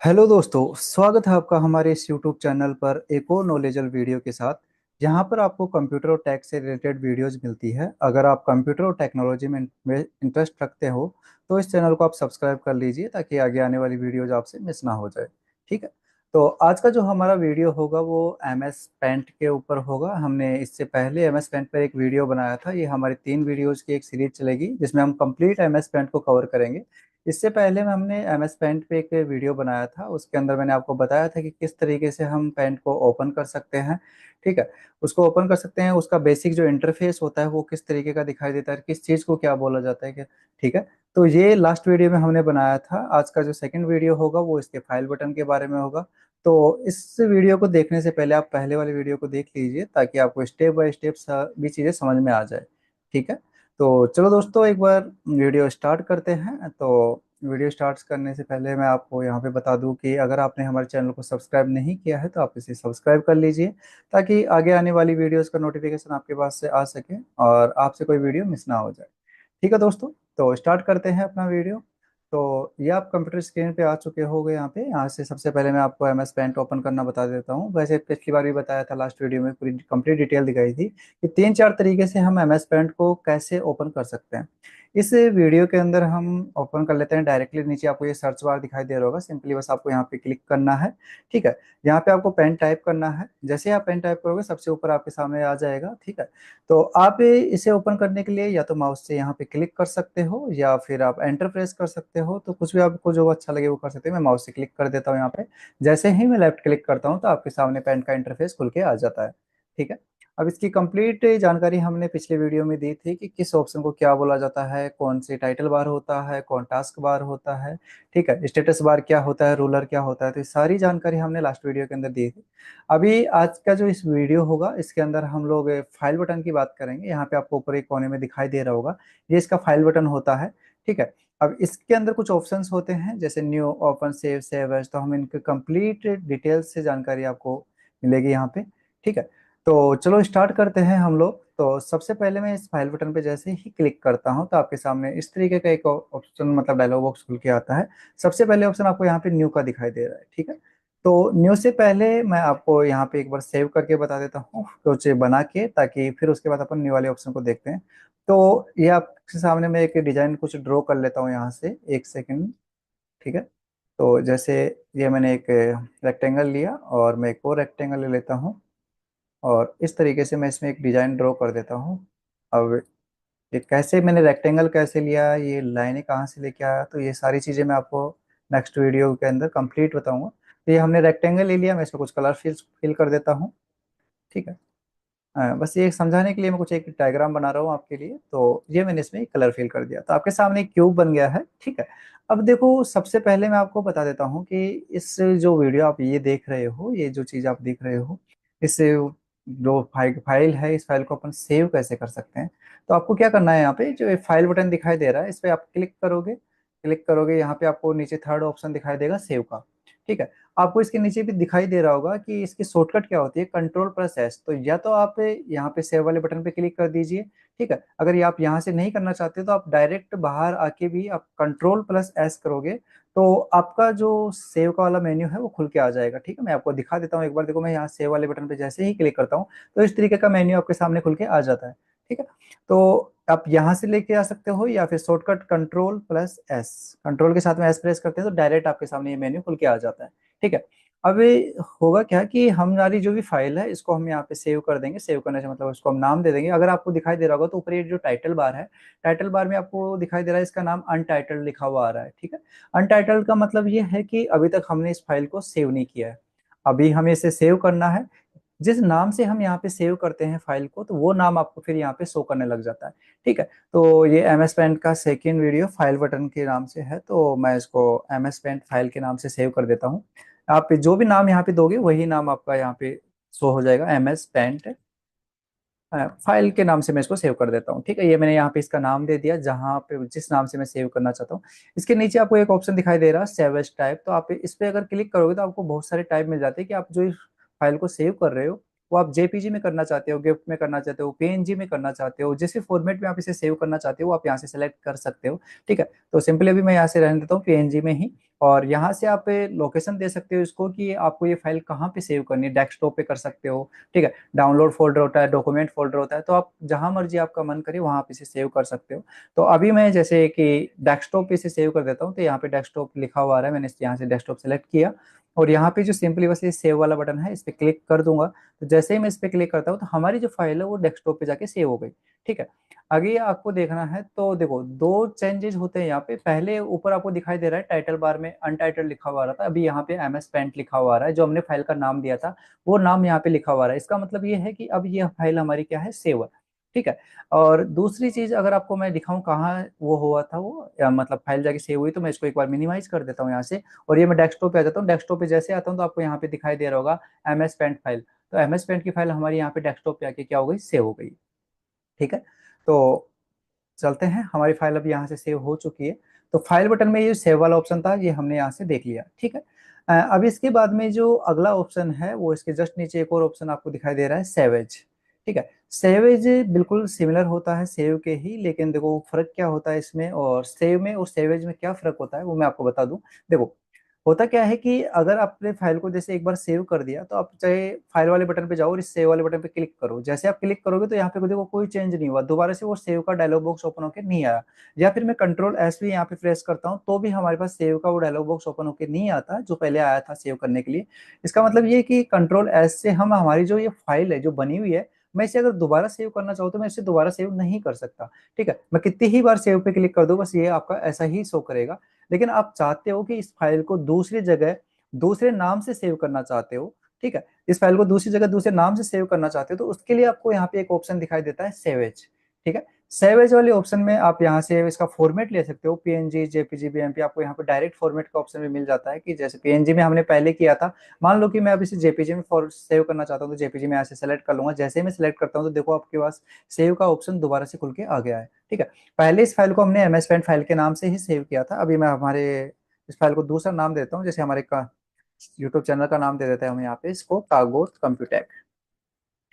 Hello दोस्तों, स्वागत है आपका हमारे इस यूट्यूब चैनल पर एक और नॉलेजल वीडियो के साथ। जहां पर आपको कंप्यूटर और टेक से रिलेटेड वीडियोस मिलती है। अगर आप कंप्यूटर और टेक्नोलॉजी में इंटरेस्ट रखते हो तो इस चैनल को आप सब्सक्राइब कर लीजिए ताकि आगे आने वाली वीडियोज आपसे मिस ना हो जाए। ठीक है। तो आज का जो हमारा वीडियो होगा वो एम एस पेंट के ऊपर होगा। हमने इससे पहले एम एस पेंट पर एक वीडियो बनाया था। ये हमारी 3 वीडियोज की एक सीरीज चलेगी जिसमें हम कंप्लीट एम एस पेंट को कवर करेंगे। इससे पहले में हमने एम एस पेंट पे एक वीडियो बनाया था। उसके अंदर मैंने आपको बताया था कि किस तरीके से हम पेंट को ओपन कर सकते हैं। ठीक है। उसको ओपन कर सकते हैं, उसका बेसिक जो इंटरफेस होता है वो किस तरीके का दिखाई देता है, किस चीज़ को क्या बोला जाता है। ठीक है। तो ये लास्ट वीडियो में हमने बनाया था। आज का जो सेकंड वीडियो होगा वो इसके फाइल बटन के बारे में होगा। तो इस वीडियो को देखने से पहले आप पहले वाले वीडियो को देख लीजिए ताकि आपको स्टेप बाय स्टेप भी चीज़ें समझ में आ जाए। ठीक है। तो चलो दोस्तों, एक बार वीडियो स्टार्ट करते हैं। तो वीडियो स्टार्ट करने से पहले मैं आपको यहाँ पे बता दूं कि अगर आपने हमारे चैनल को सब्सक्राइब नहीं किया है तो आप इसे सब्सक्राइब कर लीजिए ताकि आगे आने वाली वीडियोस का नोटिफिकेशन आपके पास से आ सके और आपसे कोई वीडियो मिस ना हो जाए। ठीक है दोस्तों, तो स्टार्ट करते हैं अपना वीडियो। तो ये आप कंप्यूटर स्क्रीन पे आ चुके होंगे। यहाँ से सबसे पहले मैं आपको एम एस पेंट ओपन करना बता देता हूँ। वैसे पिछली बार भी बताया था, लास्ट वीडियो में पूरी कंप्लीट डिटेल दिखाई थी कि 3-4 तरीके से हम एम एस पेंट को कैसे ओपन कर सकते हैं। इस वीडियो के अंदर हम ओपन कर लेते हैं डायरेक्टली। नीचे आपको ये सर्च बार दिखाई दे रहा होगा, सिंपली बस आपको यहाँ पे क्लिक करना है। ठीक है। यहाँ पे आपको पेन टाइप करना है। जैसे ही आप पेन टाइप करोगे सबसे ऊपर आपके सामने आ जाएगा। ठीक है। तो आप इसे ओपन करने के लिए या तो माउस से यहाँ पे क्लिक कर सकते हो या फिर आप एंटर प्रेस कर सकते हो। तो कुछ भी आपको जो अच्छा लगे वो कर सकते हो। मैं माउस से क्लिक कर देता हूँ यहाँ पे। जैसे ही मैं लेफ्ट क्लिक करता हूँ तो आपके सामने पेन का इंटरफेस खुल के आ जाता है। ठीक है। अब इसकी कंप्लीट जानकारी हमने पिछले वीडियो में दी थी कि किस ऑप्शन को क्या बोला जाता है, कौन सी टाइटल बार होता है, कौन टास्क बार होता है। ठीक है। स्टेटस बार क्या होता है, रूलर क्या होता है, तो ये सारी जानकारी हमने लास्ट वीडियो के अंदर दी थी। अभी आज का जो इस वीडियो होगा इसके अंदर हम लोग फाइल बटन की बात करेंगे। यहाँ पे आपको ऊपर एक कोने में दिखाई दे रहा होगा, ये इसका फाइल बटन होता है। ठीक है। अब इसके अंदर कुछ ऑप्शंस होते हैं जैसे new, open, save, save as. तो हम इनके कंप्लीट डिटेल से जानकारी आपको मिलेगी यहाँ पे। ठीक है। तो चलो स्टार्ट करते हैं हम लोग। तो सबसे पहले मैं इस फाइल बटन पे जैसे ही क्लिक करता हूँ तो आपके सामने इस तरीके का एक ऑप्शन, मतलब डायलॉग बॉक्स खुल के आता है। सबसे पहले ऑप्शन आपको यहाँ पे न्यू का दिखाई दे रहा है। ठीक है। तो न्यू से पहले मैं आपको यहाँ पे एक बार सेव करके बता देता हूँ कुछ बना के, ताकि फिर उसके बाद अपन न्यू वाले ऑप्शन को देखते हैं। तो ये आपके सामने मैं एक डिजाइन कुछ ड्रॉ कर लेता हूँ यहाँ से, एक सेकंड। ठीक है। तो जैसे ये मैंने एक रेक्टेंगल लिया और मैं एक और रेक्टेंगल ले लेता हूँ और इस तरीके से मैं इसमें एक डिजाइन ड्रॉ कर देता हूँ। अब ये कैसे मैंने रेक्टेंगल कैसे लिया, ये लाइनें कहाँ से लेके आया, तो ये सारी चीज़ें मैं आपको नेक्स्ट वीडियो के अंदर कंप्लीट बताऊंगा। तो ये हमने रेक्टेंगल ले लिया, मैं इसमें कुछ कलर फिल कर देता हूँ। ठीक है। बस ये समझाने के लिए मैं कुछ एक डायग्राम बना रहा हूँ आपके लिए। तो ये मैंने इसमें कलर फिल कर दिया तो आपके सामने एक क्यूब बन गया है। ठीक है। अब देखो, सबसे पहले मैं आपको बता देता हूँ कि इस जो वीडियो आप ये देख रहे हो, ये जो चीज़ आप देख रहे हो, इस जो फाइल है, इस फाइल को अपन सेव कैसे कर सकते हैं। तो आपको क्या करना है, यहाँ पे जो फाइल बटन दिखाई दे रहा है इस पर आप क्लिक करोगे यहाँ पे आपको नीचे थर्ड ऑप्शन दिखाई देगा, सेव का। ठीक है। आपको इसके नीचे भी दिखाई दे रहा होगा कि इसकी शॉर्टकट क्या होती है, कंट्रोल+S। तो या तो आप यहाँ पे सेव वाले बटन पे क्लिक कर दीजिए। ठीक है। अगर ये आप यहाँ से नहीं करना चाहते तो आप डायरेक्ट बाहर आके भी आप कंट्रोल+S करोगे तो आपका जो सेव का वाला मेन्यू है वो खुल के आ जाएगा। ठीक है। मैं आपको दिखा देता हूँ एक बार। देखो, मैं यहाँ सेव वाले बटन पे जैसे ही क्लिक करता हूँ तो इस तरीके का मेन्यू आपके सामने खुल के आ जाता है। ठीक है। तो आप यहाँ से लेके आ सकते हो या फिर शॉर्टकट कंट्रोल+S, कंट्रोल के साथ में एस प्रेस करते हैं तो डायरेक्ट आपके सामने ये मेन्यू खुल के आ जाता है। ठीक है। अब ये होगा क्या कि हमारी जो भी फाइल है इसको हम यहाँ पे सेव कर देंगे। सेव करने से मतलब उसको हम नाम दे देंगे। अगर आपको दिखाई दे रहा होगा तो ऊपर ये जो टाइटल बार है, टाइटल बार में आपको दिखाई दे रहा है इसका नाम अनटाइटल्ड लिखा हुआ आ रहा है। ठीक है। अनटाइटल्ड का मतलब ये है कि अभी तक हमने इस फाइल को सेव नहीं किया है, अभी हमें इसे सेव करना है। जिस नाम से हम यहाँ पे सेव करते हैं फाइल को तो वो नाम आपको फिर यहाँ पे शो करने लग जाता है। ठीक है। तो ये एम एस पेंट का सेकेंड वीडियो फाइल बटन के नाम से है, तो मैं इसको एम एस पेंट फाइल के नाम से सेव कर देता हूँ। आप जो भी नाम यहाँ पे दोगे वही नाम आपका यहाँ पे शो हो जाएगा, एम एस पेंट फाइल के नाम से मैं इसको सेव कर देता हूँ। ठीक है। ये मैंने यहाँ पे इसका नाम दे दिया जहाँ पे जिस नाम से मैं सेव करना चाहता हूँ। इसके नीचे आपको एक ऑप्शन दिखाई दे रहा है, सेव एज टाइप। तो आप इस पे अगर क्लिक करोगे तो आपको बहुत सारे टाइप मिल जाते हैं कि आप जो इस फाइल को सेव कर रहे हो वो आप जेपीजी में करना चाहते हो, गिफ्ट में करना चाहते हो, पीएनजी में करना चाहते हो, जिस भी फॉर्मेट में आप इसे सेव करना चाहते हो वो आप यहाँ से सेलेक्ट कर सकते हो। ठीक है। तो सिंपली अभी मैं यहाँ से रहने देता हूँ पीएनजी में ही। और यहाँ से आप लोकेशन दे सकते हो इसको कि आपको ये फाइल कहाँ पे सेव करनी है, डेस्कटॉप पे कर सकते हो, ठीक है। डाउनलोड फोल्डर होता है, डॉक्यूमेंट फोल्डर होता है, तो आप जहाँ मर्जी आपका मन करे वहाँ पे इसे सेव कर सकते हो। तो अभी मैं जैसे कि डेस्कटॉप पे इसे सेव कर देता हूँ, तो यहाँ पे डेस्कटॉप लिखा हुआ आ रहा है, मैंने यहाँ से डेस्कटॉप सेलेक्ट किया और यहाँ पे जो सिंपली बस ये सेव वाला बटन है इस पे क्लिक कर दूंगा। तो जैसे ही मैं इस पे क्लिक करता हूँ तो हमारी जो फाइल है वो डेस्कटॉप पे जाके सेव हो गई, ठीक है। आगे आपको देखना है तो देखो दो चेंजेस होते हैं यहाँ पे। पहले ऊपर आपको दिखाई दे रहा है टाइटल बार में अनटाइटल लिखा हुआ आ रहा था, अभी यहाँ पे एमएस पेंट लिखा हुआ आ रहा है, जो हमने फाइल का नाम दिया था वो नाम यहाँ पे लिखा हुआ आ रहा है। इसका मतलब ये है कि अब ये फाइल हमारी क्या है, सेव है, ठीक है। और दूसरी चीज अगर आपको मैं दिखाऊं कहाँ वो हुआ था वो मतलब फाइल जाके सेव हुई, तो मैं इसको एक बार मिनिमाइज कर देता हूँ यहाँ से और ये मैं डेस्कटॉप पे आ जाता हूँ। डेस्कटॉप पे जैसे आता हूँ तो आपको यहाँ पे दिखाई दे रहा होगा एमएस पेंट फाइल। तो एमएस पेंट की फाइल हमारी यहाँ पे डेस्कटॉप पे आके क्या हो गई, सेव हो गई, ठीक है। तो चलते हैं, हमारी फाइल अब यहाँ से सेव हो चुकी है। तो फाइल बटन में ये सेव वाला ऑप्शन था, ये हमने यहाँ से देख लिया, ठीक है। अब इसके बाद में जो अगला ऑप्शन है वो इसके जस्ट नीचे एक और ऑप्शन आपको दिखाई दे रहा है, सेवेज, ठीक है। सेवेज बिल्कुल सिमिलर होता है सेव के ही, लेकिन देखो फर्क क्या होता है इसमें और सेव में और सेवेज में क्या फर्क होता है वो मैं आपको बता दूं। देखो होता क्या है कि अगर आपने फाइल को जैसे एक बार सेव कर दिया तो आप चाहे फाइल वाले बटन पे जाओ और इस सेव वाले बटन पे क्लिक करो, जैसे आप क्लिक करोगे तो यहाँ पे देखो कोई चेंज नहीं हुआ, दोबारा से वो सेव का डायलॉग बॉक्स ओपन होकर नहीं आया। या फिर मैं कंट्रोल एस भी यहाँ पे प्रेस करता हूँ तो भी हमारे पास सेव का वो डायलॉग बॉक्स ओपन होकर नहीं आता जो पहले आया था सेव करने के लिए। इसका मतलब ये कि कंट्रोल एस से हम हमारी जो ये फाइल है जो बनी हुई है, मैं इसे अगर दोबारा सेव करना चाहूँ तो मैं इसे दोबारा सेव नहीं कर सकता, ठीक है। मैं कितनी ही बार सेव पे क्लिक कर दूं बस ये आपका ऐसा ही शो करेगा। लेकिन आप चाहते हो कि इस फाइल को दूसरी जगह दूसरे नाम से सेव करना चाहते हो, ठीक है, इस फाइल को दूसरी जगह दूसरे नाम से सेव करना चाहते हो तो उसके लिए आपको यहाँ पे एक ऑप्शन दिखाई देता है सेवेज, ठीक है। सेवेज वाले ऑप्शन में आप यहाँ से इसका फॉर्मेट ले सकते हो, पीएनजी, जेपीजी, बीएमपी, आपको यहाँ पे डायरेक्ट फॉर्मेट का ऑप्शन भी मिल जाता है कि जैसे पीएनजी में हमने पहले किया था, मान लो कि मैं अब इसे जेपीजी में सेव करना चाहता हूँ तो जेपीजी में यहाँ से सेलेक्ट कर लूंगा। जैसे ही मैं सेलेक्ट करता हूँ तो देखो आपके पास सेव का ऑप्शन दोबारा से खुल के आ गया है, ठीक है। पहले इस फाइल को हमने एमएस पेंट फाइल के नाम से ही सेव किया था, अभी मैं हमारे इस फाइल को दूसरा नाम देता हूँ, जैसे हमारे का यूट्यूब चैनल का नाम दे देते हैं हम यहाँ पे इसको कागोत कंप्यूटेक,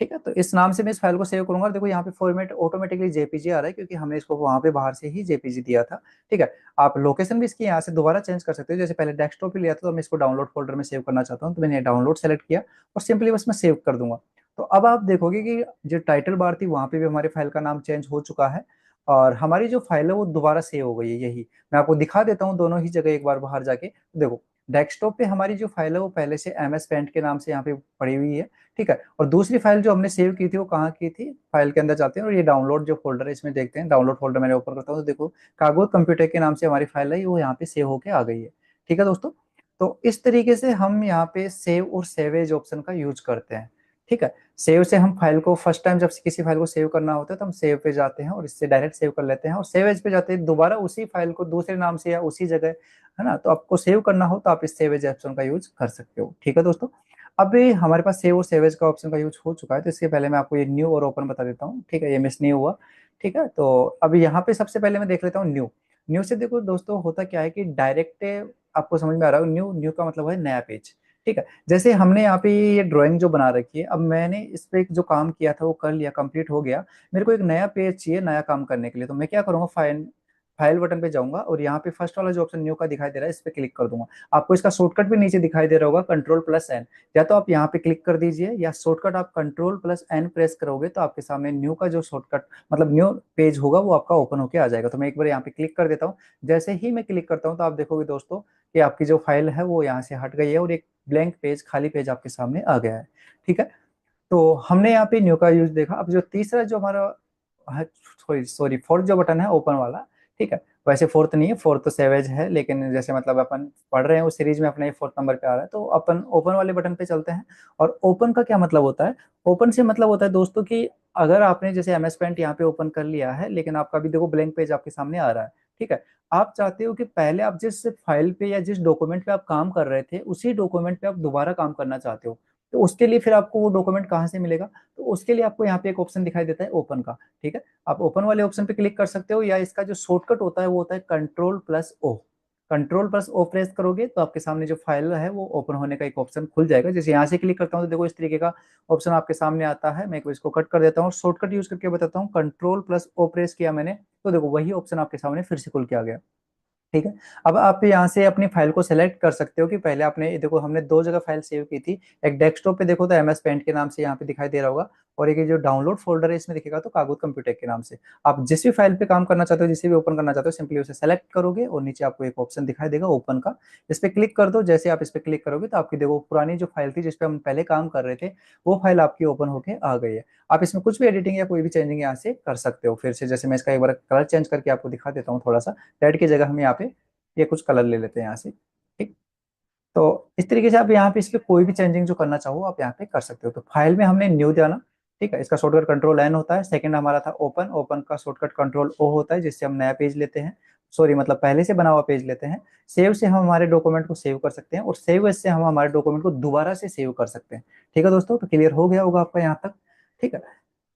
ठीक है। तो इस नाम से मैं इस फाइल को सेव करूंगा और देखो यहाँ पे फॉर्मेट ऑटोमेटिकली जेपीजी आ रहा है क्योंकि हमने इसको वहां पे बाहर से ही जेपीजी दिया था, ठीक है। आप लोकेशन भी इसकी यहाँ से दोबारा चेंज कर सकते हो, जैसे पहले डेस्कटॉप पे लिया था तो मैं इसको डाउनलोड फोल्डर में सेव करना चाहता हूँ तो मैंने डाउनलोड सेलेक्ट किया और सिंपली बस मैं सेव कर दूंगा। तो अब आप देखोगे कि जो टाइटल बार थी वहां पे भी हमारी फाइल का नाम चेंज हो चुका है और हमारी जो फाइल है वो दोबारा सेव हो गई है। यही मैं आपको दिखा देता हूँ दोनों ही जगह एक बार बाहर जाके, देखो डेस्कटॉप पे हमारी जो फाइल है वो पहले से एमएस पेंट के नाम से यहाँ पे पड़ी हुई है, ठीक है। और दूसरी फाइल जो हमने सेव की थी वो कहाँ की थी, फाइल के अंदर जाते हैं और ये डाउनलोड जो फोल्डर है इसमें देखते हैं, डाउनलोड फोल्डर मैंने ओपन करता हूँ तो देखो कागज कंप्यूटर के नाम से हमारी फाइल है वो यहाँ पे सेव होके आ गई है, ठीक है दोस्तों। तो इस तरीके से हम यहाँ पे सेव और सेवेज ऑप्शन का यूज करते हैं, ठीक है। सेव से हम फाइल को फर्स्ट टाइम जब किसी फाइल को सेव करना होता है तो हम सेव पे जाते हैं और इससे डायरेक्ट सेव कर लेते हैं, और सेवेज पे जाते हैं दोबारा उसी फाइल को दूसरे नाम से या उसी जगह, है ना। तो आपको सेव करना हो तो आप इस सेवेज ऑप्शन का यूज कर सकते हो, ठीक है दोस्तों। अभी हमारे पास सेव और सेवेज का ऑप्शन का यूज हो चुका है तो इसके पहले मैं आपको ये न्यू और ओपन बता देता हूँ, ठीक है, ये मिस नहीं हुआ, ठीक है। तो अभी यहाँ पे सबसे पहले मैं देख लेता हूँ न्यू। न्यू से देखो दोस्तों होता क्या है कि डायरेक्ट आपको समझ में आ रहा है, न्यू न्यू का मतलब है नया पेज, ठीक है। जैसे हमने यहाँ पे ये ड्राइंग जो बना रखी है, अब मैंने इस पे जो काम किया था वो कर लिया, कंप्लीट हो गया, मेरे को एक नया पेज चाहिए नया काम करने के लिए, तो मैं क्या करूंगा, फाइल फाइल बटन पे जाऊंगा और यहाँ पे फर्स्ट वाला जो ऑप्शन न्यू का दिखाई दे रहा है इस पे क्लिक कर दूंगा। आपको इसका शॉर्टकट भी नीचे दिखाई दे रहा होगा कंट्रोल+N, या तो आप यहाँ पे क्लिक कर दीजिए या शॉर्टकट आप कंट्रोल+N प्रेस करोगे तो आपके सामने न्यू का जो शॉर्टकट मतलब न्यू पेज होगा वो आपका ओपन होके आ जाएगा। तो मैं एक बार यहाँ पे क्लिक कर देता हूँ, जैसे ही मैं क्लिक करता हूँ तो आप देखोगे दोस्तों कि आपकी जो फाइल है वो यहाँ से हट गई है और एक ब्लैंक पेज खाली पेज आपके सामने आ गया है, ठीक है। तो हमने यहाँ पे न्यू का यूज देखा। अब जो तीसरा जो हमारा सॉरी सॉरी फोर्थ जो बटन है ओपन वाला, ठीक है, वैसे फोर्थ नहीं है, फोर्थ तो सेवेज है, लेकिन जैसे मतलब अपन पढ़ रहे हैं उस सीरीज में अपना ये फोर्थ नंबर पे आ रहा है तो अपन ओपन वाले बटन पे चलते हैं। और ओपन का क्या मतलब होता है, ओपन से मतलब होता है दोस्तों कि अगर आपने जैसे एमएस पेंट यहाँ पे ओपन कर लिया है लेकिन आपका भी देखो ब्लैंक पेज आपके सामने आ रहा है, ठीक है। आप चाहते हो कि पहले आप जिस फाइल पे या जिस डॉक्यूमेंट पे आप काम कर रहे थे उसी डॉक्यूमेंट पे आप दोबारा काम करना चाहते हो, तो उसके लिए फिर आपको वो डॉक्यूमेंट कहाँ से मिलेगा, तो उसके लिए आपको यहाँ पे एक ऑप्शन दिखाई देता है ओपन का, ठीक है। आप ओपन वाले ऑप्शन पे क्लिक कर सकते हो या इसका जो शॉर्टकट होता है वो होता है कंट्रोल+O। कंट्रोल+O प्रेस करोगे तो आपके सामने जो फाइल है वो ओपन होने का एक ऑप्शन खुल जाएगा। जैसे यहाँ से क्लिक करता हूँ तो देखो इस तरीके का ऑप्शन आपके सामने आता है। मैं इसको कट कर देता हूँ, शॉर्टकट यूज करके बताता हूँ, कंट्रोल+O प्रेस किया मैंने तो देखो वही ऑप्शन आपके सामने फिर से खुल के आ गया, ठीक है। अब आप यहाँ से अपनी फाइल को सेलेक्ट कर सकते हो कि पहले आपने देखो हमने दो जगह फाइल सेव की थी। एक डेस्कटॉप पे देखो तो एमएस पेंट के नाम से यहाँ पे दिखाई दे रहा होगा, और एक ये जो डाउनलोड फोल्डर है इसमें दिखेगा तो कागुत कंप्यूटेक के नाम से। आप जिस भी फाइल पे काम करना चाहते हो, जिसे भी ओपन करना चाहते हो, सिंपली उसे सेलेक्ट करोगे और नीचे आपको एक ऑप्शन दिखाई देगा ओपन का। इस पे क्लिक कर दो। जैसे आप इस पे क्लिक करोगे तो आपकी देखो पुरानी जो फाइल थी जिसपे हम पहले काम कर रहे थे, वो फाइल आपकी ओपन होके आ गई है। आप इसमें कुछ भी एडिटिंग या कोई भी चेंजिंग यहाँ से कर सकते हो फिर से। जैसे मैं इसका एक बार कलर चेंज करके आपको दिखा देता हूँ थोड़ा सा। रेड की जगह हम यहाँ पे ये कुछ कलर ले लेते हैं यहाँ से। ठीक। तो इस तरीके से आप यहाँ पे इस पे कोई भी चेंजिंग जो करना चाहो आप यहाँ पे कर सकते हो। तो फाइल में हमने न्यू जाना। ठीक है, इसका शॉर्टकट कंट्रोल एन होता है। सेकंड हमारा था ओपन, ओपन का शॉर्टकट कंट्रोल ओ होता है, जिससे हम नया पेज लेते हैं। सॉरी, मतलब पहले से बना हुआ पेज लेते हैं। सेव से हम हमारे डॉक्यूमेंट को सेव कर सकते हैं, और सेव एज से हम हमारे डॉक्यूमेंट को दोबारा से सेव कर सकते हैं। ठीक है दोस्तों, तो क्लियर हो गया होगा आपका यहाँ तक। ठीक है,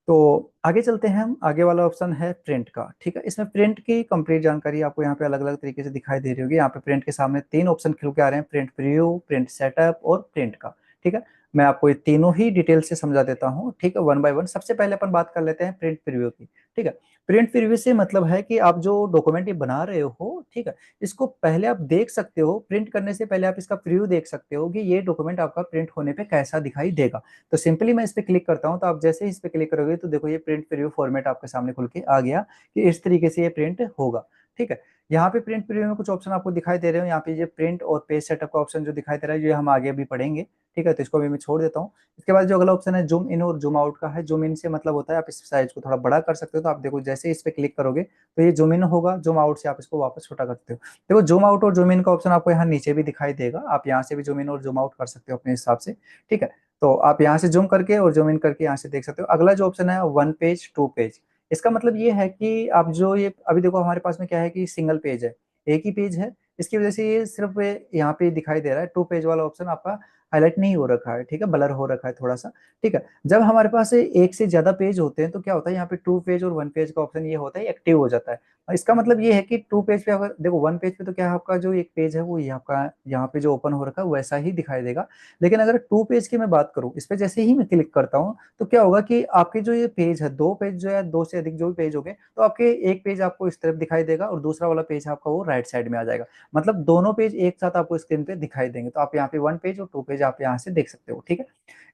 तो आगे चलते हैं हम। आगे वाला ऑप्शन है प्रिंट का। ठीक है, इसमें प्रिंट की कंप्लीट जानकारी आपको यहाँ पे अलग अलग तरीके से दिखाई दे रही होगी। यहाँ पे प्रिंट के सामने तीन ऑप्शन खुल के आ रहे हैं, प्रिंट प्रीव्यू, प्रिंट सेटअप और प्रिंट का। ठीक है, मैं आपको ये तीनों ही डिटेल से समझा देता हूँ। ठीक है, वन बाय वन। सबसे पहले अपन बात कर लेते हैं प्रिंट प्रीव्यू की। ठीक है, प्रिंट प्रीव्यू से मतलब है कि आप जो डॉक्यूमेंट ये बना रहे हो, ठीक है, इसको पहले आप देख सकते हो। प्रिंट करने से पहले आप इसका प्रीव्यू देख सकते हो कि ये डॉक्यूमेंट आपका प्रिंट होने पे कैसा दिखाई देगा। तो सिंपली मैं इस पे क्लिक करता हूँ, तो आप जैसे ही इस पे क्लिक करोगे तो देखो ये प्रिंट प्रीव्यू फॉर्मेट आपके सामने खुल के आ गया कि इस तरीके से ये प्रिंट होगा। ठीक है, यहाँ पे प्रिंट प्रीव्यू में कुछ ऑप्शन आपको दिखाई दे रहे हो। यहाँ पे ये प्रिंट और पेज सेटअप का ऑप्शन जो दिखाई दे रहा है, ये हम आगे भी पढ़ेंगे। ठीक है, तो इसको भी मैं छोड़ देता हूँ। इसके बाद जो अगला ऑप्शन है जूम इन और जूम आउट का है। जूम इन से मतलब होता है आप इस साइज को थोड़ा बड़ा कर सकते हो। तो आप देखो जैसे ही इस पे क्लिक करोगे तो ये जूम इन होगा, जूम आउट से आप इसको वापस छोटा कर सकते हो। देखो जूम आउट और जूम इन का ऑप्शन आपको यहाँ नीचे भी दिखाई देगा। आप यहाँ से भी जूम इन और जूम आउट कर सकते हो अपने हिसाब से। ठीक है, तो आप यहाँ से जूम करके और जूम इन करके यहाँ से देख सकते हो। अगला जो ऑप्शन है वन पेज टू पेज। इसका मतलब ये है कि आप जो ये अभी देखो हमारे पास में क्या है कि सिंगल पेज है, एक ही पेज है। इसकी वजह से ये सिर्फ यहाँ पे दिखाई दे रहा है। टू पेज वाला ऑप्शन आपका हाईलाइट नहीं हो रखा है। ठीक है, ब्लर हो रखा है थोड़ा सा। ठीक है, जब हमारे पास एक से ज्यादा पेज होते हैं तो क्या होता है, यहाँ पे टू पेज और वन पेज का ऑप्शन ये होता है एक्टिव हो जाता है। और इसका मतलब ये है कि टू पेज पे अगर देखो, वन पेज पे तो क्या है आपका जो एक पेज है वो ये आपका यहाँ पे जो ओपन हो रखा है वैसा ही दिखाई देगा। लेकिन अगर टू पेज की मैं बात करूँ, इस पे जैसे ही मैं क्लिक करता हूँ तो क्या होगा कि आपके जो ये पेज है, दो पेज जो है, दो से अधिक जो भी पेज हो गए, तो आपके एक पेज आपको इस तरफ दिखाई देगा और दूसरा वाला पेज आपका वो राइट साइड में आ जाएगा। मतलब दोनों पेज एक साथ आपको स्क्रीन पे दिखाई देंगे। तो आप यहाँ पे वन पेज और टू पेज आप यहाँ से देख सकते हो। ठीक है,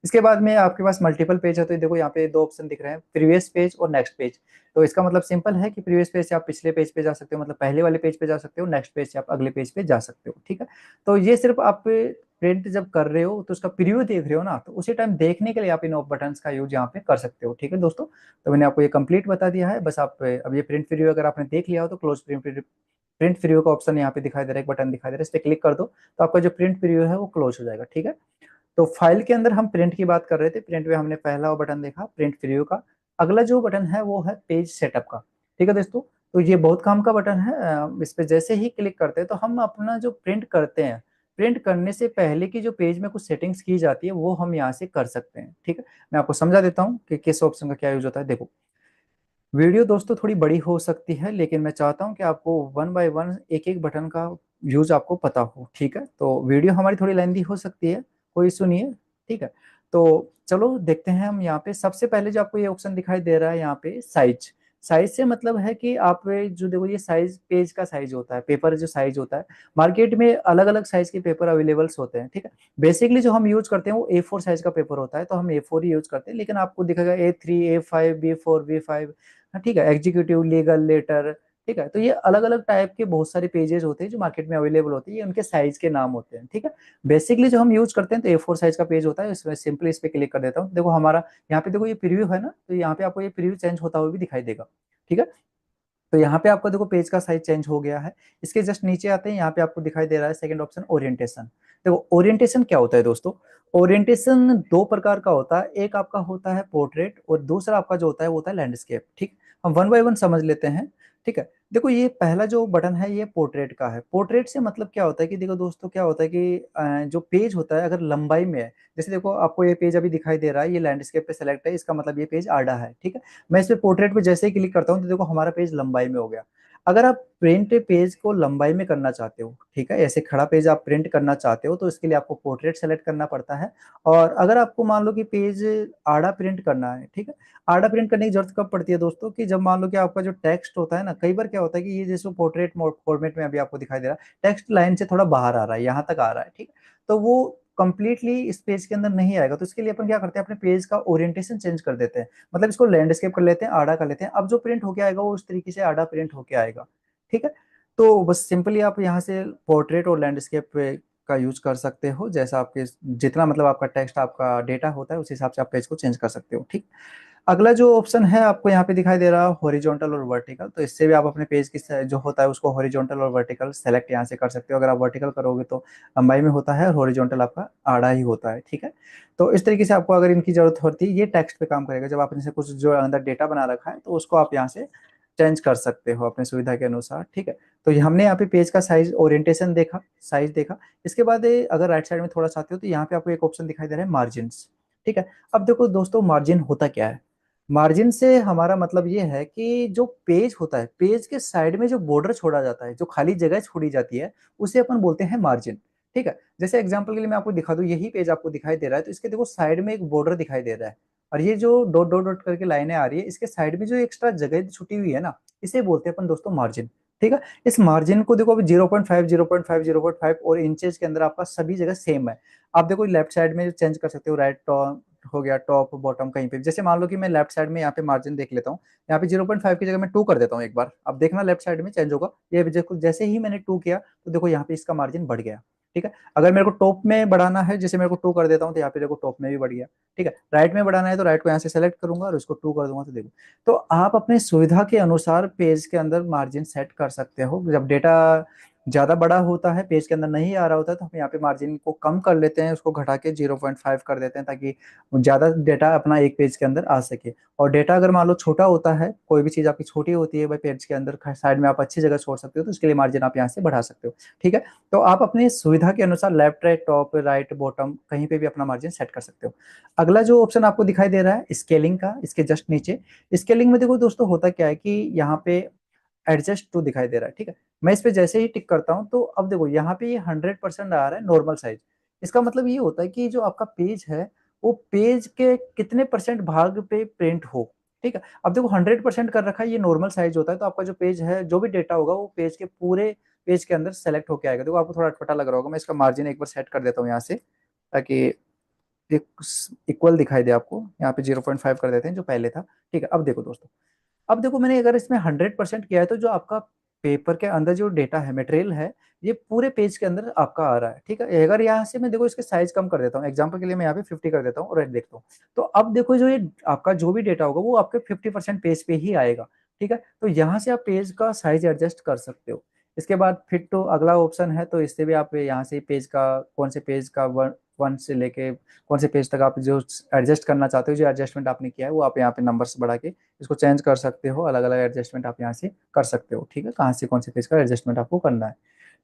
इसके बाद में आपके पास मल्टीपल पेज है, तो देखो यहाँ पे दो ऑप्शन दिख रहे हैं, प्रीवियस पेज और नेक्स्ट पेज। तो इसका मतलब सिंपल है कि प्रीवियस पेज से आप पिछले पेज पे जा सकते हो, मतलब पहले वाले पेज पे जा सकते हो। नेक्स्ट पेज से आप अगले पेज पे जा सकते हो। ठीक है, तो ये सिर्फ आप प्रिंट जब कर रहे हो तो उसका प्रीव्यू देख रहे हो ना, तो उसी टाइम देखने के लिए आप इन बटन का यूज यहाँ पे कर सकते हो। ठीक है दोस्तों, तो मैंने आपको ये कंप्लीट बता दिया है। बस आप अब ये प्रिंट प्रीव्यू अगर आपने देख लिया हो तो क्लोज प्रिंट प्रीव्यू का ऑप्शन यहाँ पे दिखाई दे रहा है, एक बटन दिखाई दे रहा है, इस पे क्लिक कर दो तो आपका जो प्रिंट प्रीव्यू है वो क्लोज हो जाएगा। ठीक है, तो फाइल के अंदर हम प्रिंट की बात कर रहे थे। प्रिंट में हमने पहला वो बटन देखा प्रिंट प्रीव्यू का। अगला जो बटन है वो है पेज सेटअप का। ठीक है दोस्तों, तो ये बहुत काम का बटन है। इस पे जैसे ही क्लिक करते हैं तो हम अपना जो प्रिंट करते हैं, प्रिंट करने से पहले की जो पेज में कुछ सेटिंग्स की जाती है वो हम यहाँ से कर सकते हैं। ठीक है, मैं आपको समझा देता हूँ कि किस ऑप्शन का क्या यूज होता है। देखो, वीडियो दोस्तों थोड़ी बड़ी हो सकती है, लेकिन मैं चाहता हूँ कि आपको वन बाय वन एक एक बटन का यूज आपको पता हो। ठीक है, तो वीडियो हमारी थोड़ी लेंदी हो सकती है, कोई इशू नहीं है। ठीक है, तो चलो देखते हैं हम यहाँ पे। सबसे पहले जो आपको ये ऑप्शन दिखाई दे रहा है यहाँ पे साइज। साइज से मतलब है कि आप जो देखो ये साइज पेज का साइज होता है, पेपर जो साइज होता है। मार्केट में अलग अलग साइज के पेपर अवेलेबल्स होते हैं। ठीक है, बेसिकली जो हम यूज करते हैं वो A4 साइज का पेपर होता है, तो हम A4 ही यूज करते हैं। लेकिन आपको दिखेगा A3, A5, B4, B5। हाँ, ठीक है, एग्जीक्यूटिव, लीगल, लेटर। ठीक है, तो ये अलग अलग टाइप के बहुत सारे पेजेस होते हैं जो मार्केट में अवेलेबल होते हैं, ये उनके साइज के नाम होते हैं। ठीक है, बेसिकली जो हम यूज करते हैं तो A4 साइज का पेज होता है। इसमें सिंपली इस पे क्लिक कर देता हूँ, देखो हमारा यहाँ पे देखो ये प्रीव्यू है ना, तो यहाँ पे आपको ये प्रीव्यू चेंज होता हुआ भी दिखाई देगा। ठीक है, तो यहाँ पे आपको देखो पेज का साइज चेंज हो गया है। इसके जस्ट नीचे आते हैं, यहाँ पे आपको दिखाई दे रहा है सेकंड ऑप्शन ओरिएंटेशन। देखो ओरिएंटेशन क्या होता है दोस्तों, ओरिएंटेशन दो प्रकार का होता है। एक आपका होता है पोर्ट्रेट और दूसरा आपका जो होता है वो होता है लैंडस्केप। ठीक, हम वन बाय वन समझ लेते हैं। ठीक है, देखो ये पहला जो बटन है ये पोर्ट्रेट का है। पोर्ट्रेट से मतलब क्या होता है कि देखो दोस्तों क्या होता है कि जो पेज होता है अगर लंबाई में है, जैसे देखो आपको ये पेज अभी दिखाई दे रहा है, ये लैंडस्केप पे सेलेक्ट है, इसका मतलब ये पेज आड़ा है। ठीक है, मैं इस पे पोर्ट्रेट पे जैसे ही क्लिक करता हूँ तो देखो हमारा पेज लंबाई में हो गया। अगर आप प्रिंट पेज को लंबाई में करना चाहते हो, ठीक है, ऐसे खड़ा पेज आप प्रिंट करना चाहते हो तो इसके लिए आपको पोर्ट्रेट सेलेक्ट करना पड़ता है। और अगर आपको मान लो कि पेज आड़ा प्रिंट करना है, ठीक है, आड़ा प्रिंट करने की जरूरत कब पड़ती है दोस्तों, कि जब मान लो कि आपका जो टेक्स्ट होता है ना, कई बार क्या होता है कि ये जैसे पोर्ट्रेट फॉर्मेट में अभी आपको दिखाई दे रहा है, टेक्स्ट लाइन से थोड़ा बाहर आ रहा है, यहाँ तक आ रहा है, ठीक है, तो वो कंप्लीटली इस पेज के अंदर नहीं आएगा। तो इसके लिए अपन क्या करते हैं, अपने पेज का ओरिएंटेशन चेंज कर देते हैं, मतलब इसको लैंडस्केप कर लेते हैं, आड़ा कर लेते हैं। अब जो प्रिंट होके आएगा वो उस तरीके से आड़ा प्रिंट होके आएगा, ठीक है। तो बस सिंपली आप यहाँ से पोर्ट्रेट और लैंडस्केप का यूज कर सकते हो, जैसा आपके जितना मतलब आपका टेक्स्ट आपका डेटा होता है उस हिसाब से आप पेज को चेंज कर सकते हो, ठीक। अगला जो ऑप्शन है आपको यहाँ पे दिखाई दे रहा है हॉरिजॉन्टल और वर्टिकल, तो इससे भी आप अपने पेज की जो होता है उसको हॉरिजॉन्टल और वर्टिकल सेलेक्ट यहाँ से कर सकते हो। अगर आप वर्टिकल करोगे तो लंबाई में होता है और हॉरिजॉन्टल आपका आड़ा ही होता है, ठीक है। तो इस तरीके से आपको अगर इनकी जरूरत होती है, ये टेक्स्ट पे काम करेगा। जब आपने से कुछ जो अंदर डेटा बना रखा है तो उसको आप यहाँ से चेंज कर सकते हो अपने सुविधा के अनुसार, ठीक है। तो ये हमने यहाँ पे पेज का साइज ओरिएंटेशन देखा, साइज देखा। इसके बाद अगर राइट साइड में थोड़ा चाहते हो तो यहाँ पे आपको एक ऑप्शन दिखाई दे रहा है मार्जिन, ठीक है। अब देखो दोस्तों, मार्जिन होता क्या है, मार्जिन से हमारा मतलब ये है कि जो पेज होता है, पेज के साइड में जो बॉर्डर छोड़ा जाता है, जो खाली जगह छोड़ी जाती है, उसे अपन बोलते हैं मार्जिन, ठीक है। जैसे एग्जांपल के लिए मैं आपको दिखा दूं, यही पेज आपको दिखाई दे रहा है तो इसके देखो साइड में एक बॉर्डर दिखाई दे रहा है, और ये जो डॉट डॉट डॉट करके लाइनें आ रही है, इसके साइड में जो एक्स्ट्रा जगह छुटी हुई है ना, इसे बोलते हैं अपन दोस्तों मार्जिन, ठीक है। इस मार्जिन को देखो अभी 0.5 0.5 0.5 और इंचेस के अंदर आपका सभी जगह सेम है। आप देखो लेफ्ट साइड में चेंज कर सकते हो, राइट हो गया, टॉप बॉटम कहीं पे। जैसे मान लो कि मैं लेफ्ट साइड में यहाँ पे मार्जिन देख लेता हूँ, यहाँ पे 0.5 की जगह मैं 2 कर देता हूँ एक बार, अब देखना लेफ्ट साइड में चेंज होगा। ये देखो जैसे ही मैंने 2 किया तो देखो यहाँ पे इसका मार्जिन बढ़ गया, ठीक है। अगर मेरे को टॉप में बढ़ाना है, जैसे मेरे को 2 कर देता हूँ तो यहाँ पे देखो टॉप में भी बढ़ गया, ठीक है। राइट में बढ़ाना है तो राइट को यहाँ से सेलेक्ट करूंगा और इसको 2 कर दूंगा तो देखो। तो आप अपने सुविधा के अनुसार पेज के अंदर मार्जिन सेट कर सकते हो। जब डेटा ज्यादा बड़ा होता है, पेज के अंदर नहीं आ रहा होता है, तो हम यहाँ पे मार्जिन को कम कर लेते हैं, उसको घटा के 0.5 कर देते हैं, ताकि ज्यादा डेटा अपना एक पेज के अंदर आ सके। और डेटा अगर मान लो छोटा होता है, कोई भी चीज आपकी छोटी होती है भाई, पेज के अंदर साइड में आप अच्छी जगह छोड़ सकते हो, तो उसके लिए मार्जिन आप यहाँ से बढ़ा सकते हो, ठीक है। तो आप अपनी सुविधा के अनुसार left right top right bottom कहीं पे भी अपना मार्जिन सेट कर सकते हो। अगला जो ऑप्शन आपको दिखाई दे रहा है स्केलिंग का, इसके जस्ट नीचे, स्केलिंग में देखो दोस्तों होता क्या है कि यहाँ पे एडजस्ट टू दिखाई दे रहा है, ठीक है। मैं इस पे जैसे ही टिक करता हूँ तो अब देखो यहाँ पे ये 100% आ रहा है नॉर्मल साइज। इसका मतलब ये होता है कि जो आपका पेज है वो पेज के कितने परसेंट भाग पे प्रिंट हो, ठीक है। अब देखो 100% कर रखा है, ये नॉर्मल साइज होता है, तो आपका जो पेज है जो भी डेटा होगा वो पेज के पूरे पेज के अंदर सेलेक्ट होकर आएगा। देखो आपको थोड़ा अटपटा लग रहा होगा, मैं इसका मार्जिन एक बार सेट कर देता हूँ यहाँ से, ताकि इक्वल दिखाई दे आपको। यहाँ पे 0.5 कर देते हैं जो पहले था, ठीक है। अब देखो दोस्तों, अब देखो मैंने अगर इसमें 100% किया है तो जो आपका पेपर के अंदर जो डेटा है, मटेरियल है, ये पूरे पेज के अंदर आपका आ रहा है, ठीक है। अगर यहाँ से मैं देखो इसके साइज कम कर देता हूँ, एग्जांपल के लिए मैं यहाँ पे 50 कर देता हूँ और देखता हूँ, तो अब देखो जो ये आपका जो भी डेटा होगा वो आपके 50% पेज पे ही आएगा, ठीक है। तो यहाँ से आप पेज का साइज एडजस्ट कर सकते हो। इसके बाद फिट टू अगला ऑप्शन है, तो इससे भी आप यहाँ से पेज का कौन से पेज का वन से लेके कौन से पेज तक आप जो एडजस्ट करना चाहते हो, जो एडजस्टमेंट आपने किया है वो आप यहाँ पे नंबर्स बढ़ा के इसको चेंज कर सकते हो। अलग अलग एडजस्टमेंट आप यहाँ से कर सकते हो, ठीक है, कहाँ से कौन से पेज का एडजस्टमेंट आपको करना है,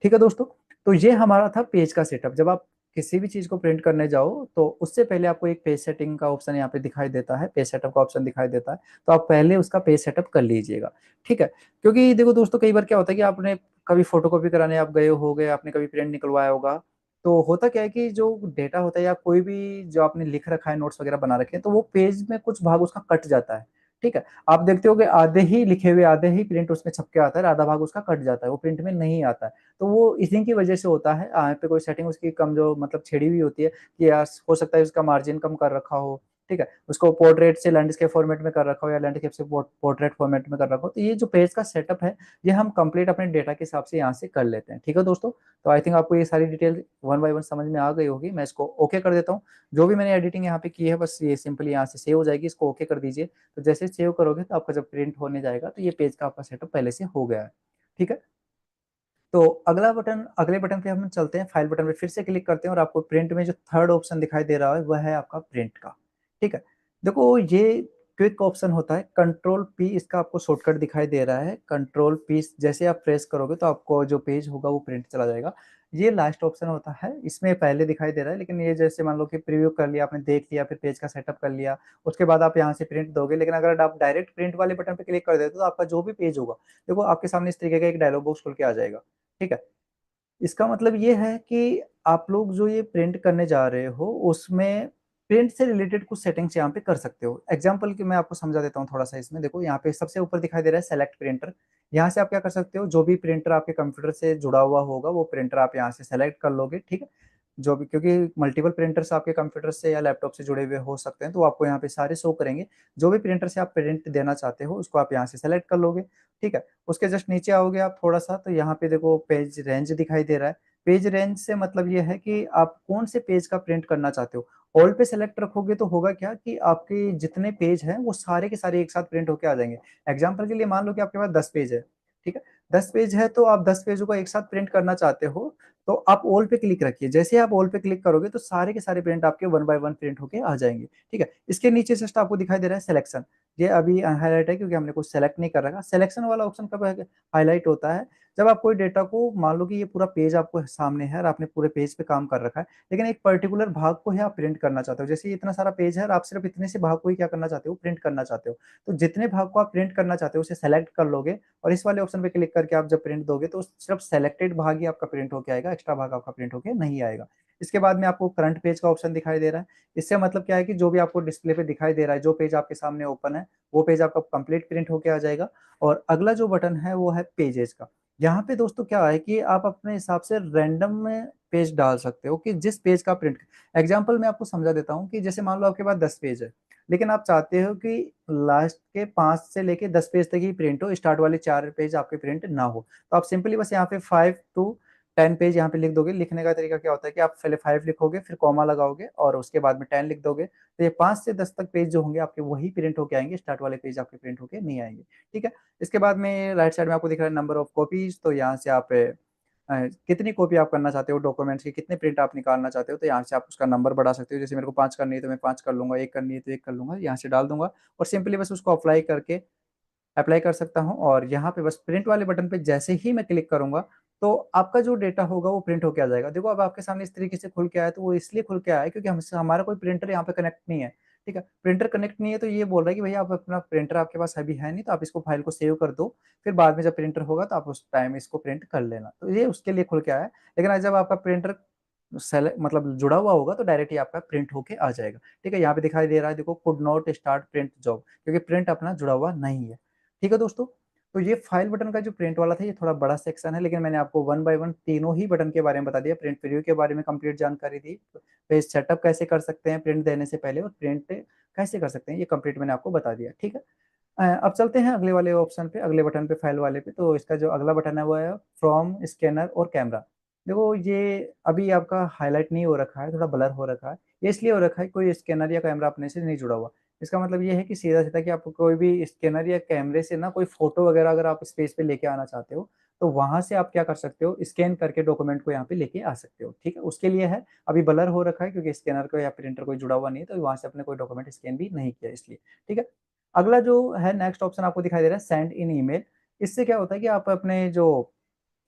ठीक है दोस्तों। तो ये हमारा था पेज का सेटअप। जब आप किसी भी चीज को प्रिंट करने जाओ तो उससे पहले आपको एक पेज सेटिंग का ऑप्शन यहाँ पे दिखाई देता है, पेज सेटअप का ऑप्शन दिखाई देता है, तो आप पहले उसका पेज सेटअप कर लीजिएगा, ठीक है। क्योंकि देखो दोस्तों, कई बार क्या होता है कि आपने कभी फोटोकॉपी कराने आप गए होगे, आपने कभी प्रिंट निकलवाया होगा, तो होता क्या है कि जो डेटा होता है या कोई भी जो आपने लिख रखा है, नोट्स वगैरह बना रखे हैं, तो वो पेज में कुछ भाग उसका कट जाता है, ठीक है। आप देखते हो कि आधे ही लिखे हुए आधे ही प्रिंट उसमें छप के आता है, आधा भाग उसका कट जाता है, वो प्रिंट में नहीं आता है। तो वो इसी की वजह से होता है, यहाँ पे कोई सेटिंग उसकी कम जो मतलब छेड़ी हुई होती है, कि यार हो सकता है उसका मार्जिन कम कर रखा हो, ठीक है, उसको पोर्ट्रेट से लैंडस्केप फॉर्मेट में कर रखा हो या लैंडस्केप से पोर्ट्रेट फॉर्मेट में कर रखा हो। तो ये जो पेज का सेटअप है ये हम कंप्लीट अपने डेटा के हिसाब से यहाँ से कर लेते हैं, ठीक है दोस्तों। तो आई थिंक आपको ये सारी डिटेल वन बाय वन समझ में आ गई होगी। मैं इसको ओके कर देता हूँ। जो भी मैंने एडिटिंग यहाँ पे की है बस ये सिंपली यहाँ से सेव हो जाएगी, इसको ओके कर दीजिए। तो जैसे सेव करोगे तो आपका जब प्रिंट होने जाएगा तो ये पेज का आपका सेटअप पहले से हो गया है, ठीक है। तो अगला बटन, अगले बटन पे हम चलते हैं, फाइल बटन पे फिर से क्लिक करते हैं और आपको प्रिंट में जो थर्ड ऑप्शन दिखाई दे रहा है वह है आपका प्रिंट का, ठीक है। देखो ये क्विक ऑप्शन होता है, कंट्रोल पी इसका आपको शॉर्टकट दिखाई दे रहा है। कंट्रोल पी जैसे आप प्रेस करोगे तो आपको जो पेज होगा वो प्रिंट चला जाएगा। ये लास्ट ऑप्शन होता है, इसमें पहले दिखाई दे रहा है, लेकिन ये जैसे मान लो कि प्रीव्यू कर लिया आपने, देख लिया, फिर पेज का सेटअप कर लिया, उसके बाद आप यहाँ से प्रिंट दोगे। लेकिन अगर आप डायरेक्ट प्रिंट वाले बटन पे क्लिक कर देते तो आपका जो भी पेज होगा, देखो आपके सामने इस तरीके का एक डायलॉग बॉक्स खुल के आ जाएगा। ठीक है, इसका मतलब ये है कि आप लोग जो ये प्रिंट करने जा रहे हो उसमें प्रिंट से रिलेटेड कुछ सेटिंग्स यहाँ पे कर सकते हो। एग्जांपल की मैं आपको समझा देता हूँ थोड़ा सा। इसमें देखो यहाँ पे सबसे ऊपर दिखाई दे रहा है सेलेक्ट प्रिंटर। यहाँ से आप क्या कर सकते हो, जो भी प्रिंटर आपके कंप्यूटर से जुड़ा हुआ होगा वो प्रिंटर आप यहाँ से सेलेक्ट कर लोगे। ठीक है, जो भी, क्योंकि मल्टीपल प्रिंटर्स आपके कंप्यूटर से या लैपटॉप से जुड़े हुए हो सकते हैं, तो आपको यहाँ पे सारे शो करेंगे। जो भी प्रिंटर से आप प्रिंट देना चाहते हो उसको आप यहाँ से सेलेक्ट कर लोगे। ठीक है, उसके जस्ट नीचे आओगे आप थोड़ा सा, तो यहाँ पे देखो पेज रेंज दिखाई दे रहा है। पेज रेंज से मतलब ये है कि आप कौन से पेज का प्रिंट करना चाहते हो। ऑल पे सेलेक्ट रखोगे तो होगा क्या कि आपके जितने पेज हैं वो सारे के सारे एक साथ प्रिंट होके आ जाएंगे। एग्जाम्पल के लिए मान लो कि आपके पास 10 पेज है। ठीक है, 10 पेज है तो आप 10 पेजों को एक साथ प्रिंट करना चाहते हो, तो आप ऑल पे क्लिक रखिए। जैसे ही आप ऑल पे क्लिक करोगे तो सारे के सारे प्रिंट आपके वन बाय वन प्रिंट होके आ जाएंगे। ठीक है, इसके नीचे जस्ट आपको दिखाई दे रहा है सिलेक्शन। ये अभी हाईलाइट है क्योंकि हमने कुछ सेलेक्ट नहीं कर रखा। सिलेक्शन वाला ऑप्शन कब हाईलाइट होता है, जब आप कोई डेटा को, मान लो कि ये पूरा पेज आपको सामने है और आपने पूरे पेज पे काम कर रखा है, लेकिन एक पर्टिकुलर भाग को ही आप प्रिंट करना चाहते हो। जैसे ये इतना सारा पेज है और आप सिर्फ इतने से भाग को ही क्या करना चाहते हो, प्रिंट करना चाहते हो। तो जितने भाग को आप प्रिंट करना चाहते हो उसे सेलेक्ट कर लोगे, और इस वाले ऑप्शन पे क्लिक करके आप जब प्रिंट दोगे तो सिर्फ सेलेक्टेड भाग ही आपका प्रिंट होके आएगा, एक्स्ट्रा भाग आपका प्रिंट होके नहीं आएगा। इसके बाद में आपको करंट पेज का ऑप्शन दिखाई दे रहा है। इससे मतलब क्या है कि जो भी आपको डिस्प्ले पे दिखाई दे रहा है, जो पेज आपके सामने ओपन है, वो पेज आपका कंप्लीट प्रिंट होके आ जाएगा। और अगला जो बटन है वो है पेजेस का। यहाँ पे दोस्तों क्या है कि आप अपने हिसाब से रैंडम में पेज डाल सकते हो कि जिस पेज का प्रिंट। एग्जाम्पल मैं आपको समझा देता हूँ कि जैसे मान लो आपके पास 10 पेज है, लेकिन आप चाहते हो कि लास्ट के 5 से लेके 10 पेज तक ही प्रिंट हो, स्टार्ट वाले 4 पेज आपके प्रिंट ना हो। तो आप सिंपली बस यहाँ पे 5 to 10 पेज यहाँ पे लिख दोगे। लिखने का तरीका क्या होता है कि आप पहले 5 लिखोगे, फिर कॉमा लगाओगे और उसके बाद में 10 लिख दोगे। तो ये 5 से 10 तक पेज जो होंगे आपके वही प्रिंट होके आएंगे, स्टार्ट वाले पेज आपके प्रिंट होके नहीं आएंगे। ठीक है, इसके बाद में राइट साइड में आपको दिख रहा है नंबर ऑफ कॉपीज। तो यहाँ से आप कितनी कॉपी आप करना चाहते हो डॉक्यूमेंट्स की, कितने प्रिंट आप निकालना चाहते हो, तो यहाँ से आप उसका नंबर बढ़ा सकते हो। जैसे मेरे को 5 करनी है तो मैं 5 कर लूंगा, 1 करनी है तो 1 कर लूंगा, यहाँ से डाल दूंगा और सिंपली बस उसको अप्लाई कर सकता हूँ। और यहाँ पे बस प्रिंट वाले बटन पे जैसे ही मैं क्लिक करूंगा तो आपका जो डेटा होगा वो प्रिंट होके आ जाएगा। देखो अब आपके सामने इस तरीके से खुल के आया, तो वो इसलिए खुल के आया है क्योंकि हमसे हमारा कोई प्रिंटर यहाँ पे कनेक्ट नहीं है। ठीक है, प्रिंटर कनेक्ट नहीं है तो ये बोल रहा है कि भैया आप अपना प्रिंटर आपके पास अभी है नहीं, तो आप इसको फाइल को सेव कर दो, फिर बाद में जब प्रिंटर होगा तो आप उस टाइम इसको प्रिंट कर लेना। तो ये उसके लिए खुल के आया है। लेकिन आज जब आपका प्रिंटर मतलब जुड़ा हुआ होगा तो डायरेक्ट ही आपका प्रिंट होके आ जाएगा। ठीक है, यहाँ पे दिखाई दे रहा है देखो, could not start print job, क्योंकि प्रिंट अपना जुड़ा हुआ नहीं है। ठीक है दोस्तों, तो ये फाइल बटन का जो प्रिंट वाला था ये थोड़ा बड़ा सेक्शन है, लेकिन मैंने आपको वन बाय वन तीनों ही बटन के बारे में बता दिया। प्रिंट प्रीव्यू के बारे में कंप्लीट जानकारी दी, पेज सेटअप कैसे कर सकते हैं प्रिंट देने से पहले, और प्रिंट कैसे कर सकते हैं ये कंप्लीट मैंने आपको बता दिया। ठीक है, अब चलते हैं अगले वाले ऑप्शन पे, अगले बटन पे, फाइल वाले पे। तो इसका जो अगला बटन है वो है फ्रॉम स्कैनर और कैमरा। देखो ये अभी आपका हाईलाइट नहीं हो रखा है, थोड़ा ब्लर हो रखा है। ये इसलिए हो रखा है कोई स्कैनर या कैमरा अपने से नहीं जुड़ा हुआ। इसका मतलब ये है कि सीधा सीधा कि आपको कोई भी स्कैनर या कैमरे से ना कोई फोटो वगैरह अगर आप स्पेस पे लेके आना चाहते हो, तो वहां से आप क्या कर सकते हो, स्कैन करके डॉक्यूमेंट को यहाँ पे लेके आ सकते हो। ठीक है, उसके लिए है, अभी ब्लर हो रखा है क्योंकि स्कैनर को या प्रिंटर कोई जुड़ा हुआ नहीं है, तो वहां से अपने कोई डॉक्यूमेंट स्कैन भी नहीं किया इसलिए। ठीक है, अगला जो है नेक्स्ट ऑप्शन आपको दिखाई दे रहा है सेंड इन ईमेल। इससे क्या होता है कि आप अपने जो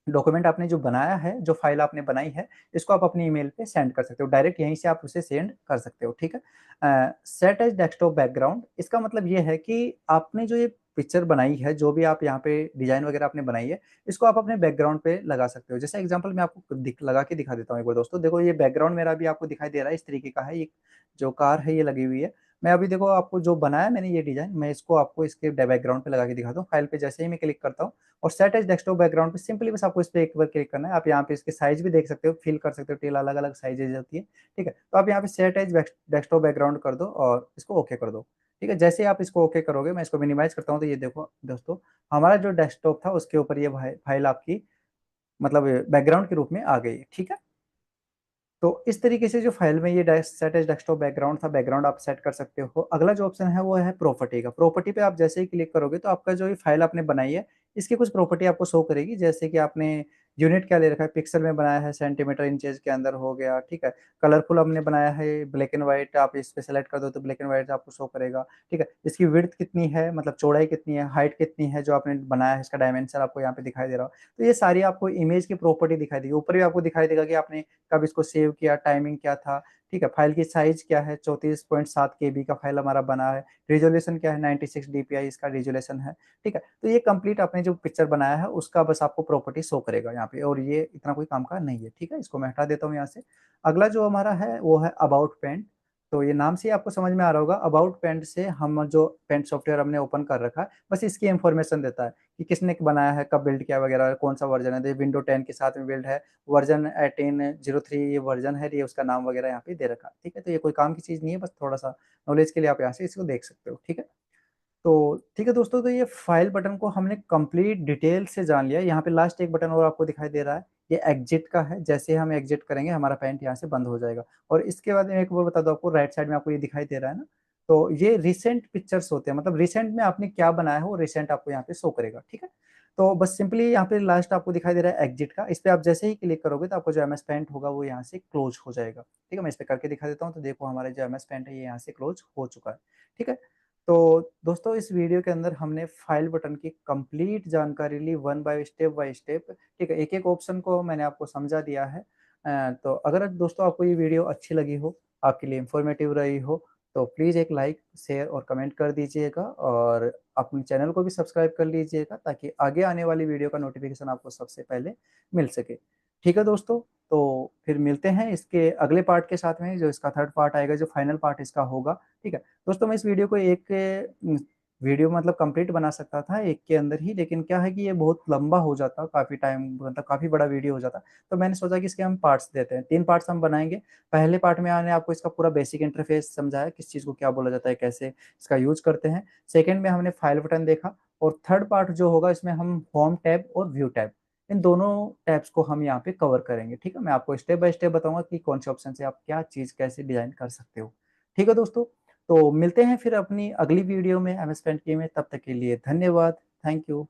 डॉक्यूमेंट आपने जो बनाया है, जो फाइल आपने बनाई है, इसको आप अपनी ईमेल पे सेंड कर सकते हो, डायरेक्ट यहीं से आप उसे सेंड कर सकते हो। ठीक है, सेट एज डेस्कटॉप बैकग्राउंड, इसका मतलब ये है कि आपने जो ये पिक्चर बनाई है, जो भी आप यहाँ पे डिजाइन वगैरह आपने बनाई है, इसको आप अपने बैकग्राउंड पे लगा सकते हो। जैसे एग्जांपल मैं आपको लगा के दिखा देता हूँ एक बार दोस्तों। देखो ये बैकग्राउंड मेरा भी आपको दिखाई दे रहा है, इस तरीके का है। ये जो कार है ये लगी हुई है। मैं अभी देखो आपको जो बनाया मैंने ये डिजाइन, मैं इसको आपको इसके बैकग्राउंड पे लगा के दिखाता हूँ। फाइल पे जैसे ही मैं क्लिक करता हूँ और सेट एज डेस्कटॉप बैकग्राउंड पे सिंपली बस आपको इस पे एक बार क्लिक करना है। आप यहाँ पे इसके साइज भी देख सकते हो, फिल कर सकते हो, टेल अलग अलग साइजेज होती है। ठीक है, तो आप यहाँ पे सेट एज डेस्कटॉप बैकग्राउंड कर दो और इसको ओके कर दो। ठीक है, जैसे ही आप इसको ओके करोगे, मैं इसको मिनिमाइज करता हूँ, तो ये देखो दोस्तों, हमारा जो डेस्कटॉप था उसके ऊपर ये फाइल आपकी मतलब बैकग्राउंड के रूप में आ गई। ठीक है, तो इस तरीके से जो फाइल में ये सेट एज डेस्कटॉप बैकग्राउंड था, बैकग्राउंड आप सेट कर सकते हो। अगला जो ऑप्शन है वो है प्रॉपर्टी का। प्रॉपर्टी पे आप जैसे ही क्लिक करोगे तो आपका जो ये फाइल आपने बनाई है इसकी कुछ प्रॉपर्टी आपको शो करेगी। जैसे कि आपने यूनिट क्या ले रखा है, पिक्सल में बनाया है, सेंटीमीटर इंचेस के अंदर हो गया, ठीक है। कलरफुल हमने बनाया है, ब्लैक एंड व्हाइट, आप इस पे सेलेक्ट कर दो तो ब्लैक एंड व्हाइट आपको शो करेगा, ठीक है। इसकी विड्थ कितनी है, मतलब चौड़ाई कितनी है, हाइट कितनी है, जो आपने बनाया है इसका डायमेंशन आपको यहाँ पे दिखाई दे रहा हो। तो ये सारी आपको इमेज की प्रॉपर्टी दिखाई देगी। ऊपर भी आपको दिखाई देगा कि आपने कब इसको सेव किया, टाइमिंग क्या था, ठीक है। फाइल की साइज क्या है, 34.7 KB का फाइल हमारा बना है। रिजोल्यूशन क्या है, 96 DPI इसका रिजोल्यूशन है, ठीक है। तो ये कंप्लीट आपने जो पिक्चर बनाया है उसका बस आपको प्रॉपर्टी शो करेगा यहाँ पे, और ये इतना कोई काम का नहीं है, ठीक है। इसको मैं हटा देता हूँ यहाँ से। अगला जो हमारा है वो है अबाउट पेंट। तो ये नाम से ही आपको समझ में आ रहा होगा, अबाउट पेंट से हम जो पेंट सॉफ्टवेयर हमने ओपन कर रखा है बस इसकी इंफॉर्मेशन देता है कि किसने बनाया है, कब बिल्ड किया वगैरह, कौन सा वर्जन है। विंडो 10 के साथ में बिल्ड है, वर्जन 1803 ये वर्जन है, ये उसका नाम वगैरह यहाँ पे दे रखा है, ठीक है। तो ये कोई काम की चीज़ नहीं है, बस थोड़ा सा नॉलेज के लिए आप यहाँ से इसको देख सकते हो, ठीक है। तो ठीक है दोस्तों, तो ये फाइल बटन को हमने कंप्लीट डिटेल से जान लिया। यहाँ पे लास्ट एक बटन और आपको दिखाई दे रहा है, ये एग्जिट का है। जैसे ही हम एग्जिट करेंगे हमारा पेंट यहाँ से बंद हो जाएगा। और इसके बाद में एक और बता दो आपको, राइट साइड में आपको ये दिखाई दे रहा है ना, तो ये रिसेंट पिक्चर्स होते हैं, मतलब रिसेंट में आपने क्या बनाया है वो रिसेंट आपको यहाँ पे शो करेगा, ठीक है। तो बस सिंपली यहाँ पे लास्ट आपको दिखाई दे रहा है एग्जिट का, इस पे आप जैसे ही क्लिक करोगे तो आपको जो एमएस पेंट होगा वो यहाँ से क्लोज हो जाएगा, ठीक है। मैं इस पे करके दिखा देता हूँ, तो देखो हमारे जो एमएस पेंट है ये यहाँ से क्लोज हो चुका है, ठीक है। तो दोस्तों इस वीडियो के अंदर हमने फाइल बटन की कंप्लीट जानकारी ली, वन बाय स्टेप, ठीक है। एक एक ऑप्शन को मैंने आपको समझा दिया है। तो अगर दोस्तों आपको ये वीडियो अच्छी लगी हो, आपके लिए इंफॉर्मेटिव रही हो, तो प्लीज़ एक लाइक, शेयर और कमेंट कर दीजिएगा, और अपने चैनल को भी सब्सक्राइब कर लीजिएगा ताकि आगे आने वाली वीडियो का नोटिफिकेशन आपको सबसे पहले मिल सके, ठीक है दोस्तों। तो फिर मिलते हैं इसके अगले पार्ट के साथ में, जो इसका थर्ड पार्ट आएगा, जो फाइनल पार्ट इसका होगा, ठीक है। दोस्तों मैं इस वीडियो को एक वीडियो मतलब कंप्लीट बना सकता था एक के अंदर ही, लेकिन क्या है कि ये बहुत लंबा हो जाता, काफ़ी टाइम, मतलब काफ़ी बड़ा वीडियो हो जाता। तो मैंने सोचा कि इसके हम पार्ट्स देते हैं, 3 पार्ट्स हम बनाएंगे। पहले पार्ट में मैंने आपको इसका पूरा बेसिक इंटरफेस समझाया, किस चीज़ को क्या बोला जाता है, कैसे इसका यूज करते हैं। सेकेंड में हमने फाइल बटन देखा, और थर्ड पार्ट जो होगा इसमें हम होम टैब और व्यू टैब, इन दोनों टैब्स को हम यहाँ पे कवर करेंगे, ठीक है। मैं आपको स्टेप बाय स्टेप बताऊंगा कि कौन से ऑप्शन से आप क्या चीज़ कैसे डिजाइन कर सकते हो, ठीक है दोस्तों। तो मिलते हैं फिर अपनी अगली वीडियो में एमएस पेंट की में, तब तक के लिए धन्यवाद, थैंक यू।